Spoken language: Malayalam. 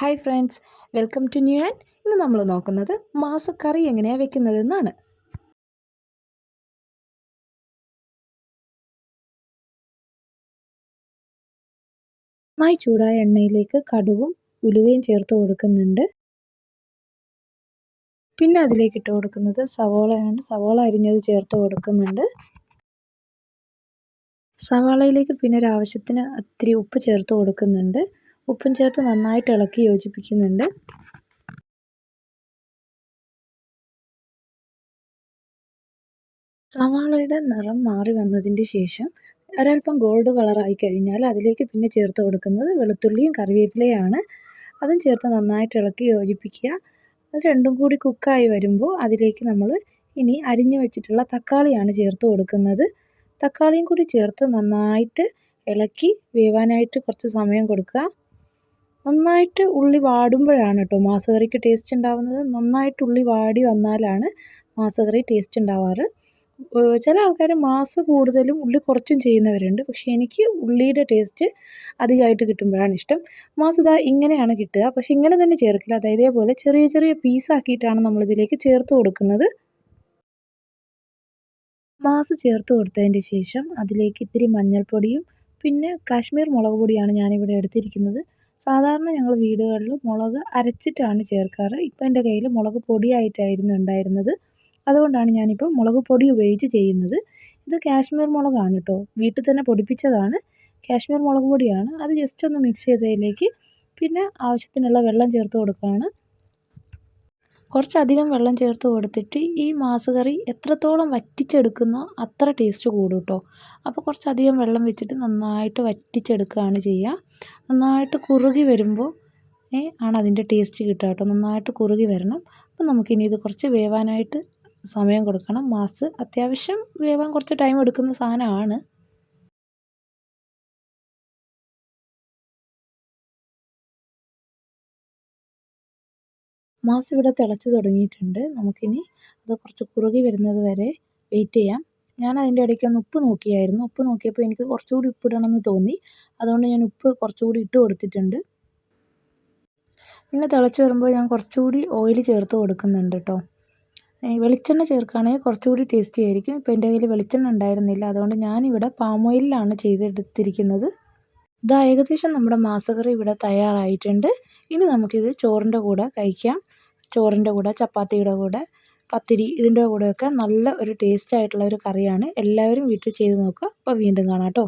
Hi friends, welcome to new and. ഇന്ന് നമ്മൾ നോക്കുന്നത് മാസക്കറി എങ്ങനെയാണ് വെക്കുന്നതെന്നാണ്. നന്നായി ചൂടായ എണ്ണയിലേക്ക് കടുകും ഉലുവയും ചേർത്ത് കൊടുക്കുന്നുണ്ട്. പിന്നെ അതിലേക്ക് ഇട്ട് കൊടുക്കുന്നത് സവോളയാണ്. സവോള അരിഞ്ഞത് ചേർത്ത് കൊടുക്കുന്നുണ്ട്. സവാളയിലേക്ക് പിന്നെ ഒരു ആവശ്യത്തിന് ഇത്തിരി ഉപ്പ് ചേർത്ത് കൊടുക്കുന്നുണ്ട്. ഉപ്പും ചേർത്ത് നന്നായിട്ട് ഇളക്കി യോജിപ്പിക്കുന്നുണ്ട്. സവാളയുടെ നിറം മാറി വന്നതിന് ശേഷം ഒരൽപ്പം ഗോൾഡ് കളറായി കഴിഞ്ഞാൽ അതിലേക്ക് പിന്നെ ചേർത്ത് കൊടുക്കുന്നത് വെളുത്തുള്ളിയും കറിവേപ്പിലയാണ്. അതും ചേർത്ത് നന്നായിട്ട് ഇളക്കി യോജിപ്പിക്കുക. അത് രണ്ടും കൂടി കുക്കായി വരുമ്പോൾ അതിലേക്ക് നമ്മൾ ഇനി അരിഞ്ഞു വെച്ചിട്ടുള്ള തക്കാളിയാണ് ചേർത്ത് കൊടുക്കുന്നത്. തക്കാളിയും കൂടി ചേർത്ത് നന്നായിട്ട് ഇളക്കി വേവാനായിട്ട് കുറച്ച് സമയം കൊടുക്കുക. നന്നായിട്ട് ഉള്ളി വാടുമ്പോഴാണ് കേട്ടോ മാസക്കറിക്ക് ടേസ്റ്റ് ഉണ്ടാവുന്നത്. നന്നായിട്ട് ഉള്ളി വാടി വന്നാലാണ് മാസക്കറി ടേസ്റ്റ് ഉണ്ടാവാറ്. ചില ആൾക്കാർ മാസ് കൂടുതലും ഉള്ളി കുറച്ചും ചെയ്യുന്നവരുണ്ട്. പക്ഷേ എനിക്ക് ഉള്ളിയുടെ ടേസ്റ്റ് അധികമായിട്ട് കിട്ടുമ്പോഴാണ് ഇഷ്ടം. മാസ് ഇതാ ഇങ്ങനെയാണ് കിട്ടുക. പക്ഷേ ഇങ്ങനെ തന്നെ ചേർക്കില്ല. അതായത് ഇതേപോലെ ചെറിയ ചെറിയ പീസാക്കിയിട്ടാണ് നമ്മളിതിലേക്ക് ചേർത്ത് കൊടുക്കുന്നത്. മാസ് ചേർത്ത് കൊടുത്തതിൻ്റെ ശേഷം അതിലേക്ക് ഇത്തിരി മഞ്ഞൾപ്പൊടിയും പിന്നെ കാശ്മീർ മുളക് പൊടിയാണ് ഞാനിവിടെ എടുത്തിരിക്കുന്നത്. സാധാരണ ഞങ്ങൾ വീടുകളിൽ മുളക് അരച്ചിട്ടാണ് ചേർക്കാറ്. ഇപ്പം എൻ്റെ കയ്യിൽ മുളക് പൊടിയായിട്ടായിരുന്നു ഉണ്ടായിരുന്നത്. അതുകൊണ്ടാണ് ഞാനിപ്പോൾ മുളക് പൊടി ഉപയോഗിച്ച് ചെയ്യുന്നത്. ഇത് കാശ്മീർ മുളകാണ് കേട്ടോ, വീട്ടിൽ തന്നെ പൊടിപ്പിച്ചതാണ്. കാശ്മീർ മുളക് പൊടിയാണ്. അത് ജസ്റ്റ് ഒന്ന് മിക്സ് ചെയ്തതിലേക്ക് പിന്നെ ആവശ്യത്തിനുള്ള വെള്ളം ചേർത്ത് കൊടുക്കുകയാണ്. കുറച്ചധികം വെള്ളം ചേർത്ത് കൊടുത്തിട്ട് ഈ മാസുകറി എത്രത്തോളം വറ്റിച്ചെടുക്കുന്നോ അത്ര ടേസ്റ്റ് കൂടും കേട്ടോ. അപ്പോൾ കുറച്ചധികം വെള്ളം വെച്ചിട്ട് നന്നായിട്ട് വറ്റിച്ചെടുക്കുകയാണ് ചെയ്യുക. നന്നായിട്ട് കുറുകി വരുമ്പോൾ ആണ് അതിൻ്റെ ടേസ്റ്റ് കിട്ടുക കേട്ടോ. നന്നായിട്ട് കുറുകി വരണം. അപ്പോൾ നമുക്കിനി ഇത് കുറച്ച് വേവാനായിട്ട് സമയം കൊടുക്കണം. മാസ് അത്യാവശ്യം വേവാൻ കുറച്ച് ടൈം എടുക്കുന്ന സാധനമാണ്. മാസ് ഇവിടെ തിളച്ച് തുടങ്ങിയിട്ടുണ്ട്. നമുക്കിനി അത് കുറച്ച് കുറുകി വരുന്നത് വരെ വെയിറ്റ് ചെയ്യാം. ഞാൻ അതിൻ്റെ ഇടയ്ക്കൊന്ന് ഉപ്പ് നോക്കിയായിരുന്നു. ഉപ്പ് നോക്കിയപ്പോൾ എനിക്ക് കുറച്ചുകൂടി ഉപ്പിടണമെന്ന് തോന്നി. അതുകൊണ്ട് ഞാൻ ഉപ്പ് കുറച്ചുകൂടി ഇട്ട് കൊടുത്തിട്ടുണ്ട്. പിന്നെ തിളച്ച് വരുമ്പോൾ ഞാൻ കുറച്ചുകൂടി ഓയിൽ ചേർത്ത് കൊടുക്കുന്നുണ്ട് കേട്ടോ. വെളിച്ചെണ്ണ ചേർക്കുകയാണെങ്കിൽ കുറച്ചുകൂടി ടേസ്റ്റി ആയിരിക്കും. ഇപ്പോൾ എൻ്റെ കയ്യിൽ വെളിച്ചെണ്ണ ഉണ്ടായിരുന്നില്ല. അതുകൊണ്ട് ഞാനിവിടെ പാം ഓയിലിലാണ് ചെയ്തെടുത്തിരിക്കുന്നത്. ഇതാ ഏകദേശം നമ്മുടെ മാസക്കറി ഇവിടെ തയ്യാറായിട്ടുണ്ട്. ഇനി നമുക്കിത് ചോറിൻ്റെ കൂടെ കഴിക്കാം. ചോറിൻ്റെ കൂടെ, ചപ്പാത്തിയുടെ കൂടെ, പത്തിരി ഇതിൻ്റെ കൂടെയൊക്കെ നല്ല ഒരു ടേസ്റ്റ് ആയിട്ടുള്ള ഒരു കറിയാണ്. എല്ലാവരും വീട്ടിൽ ചെയ്ത് നോക്കുക. അപ്പോൾ വീണ്ടും കാണാം കേട്ടോ.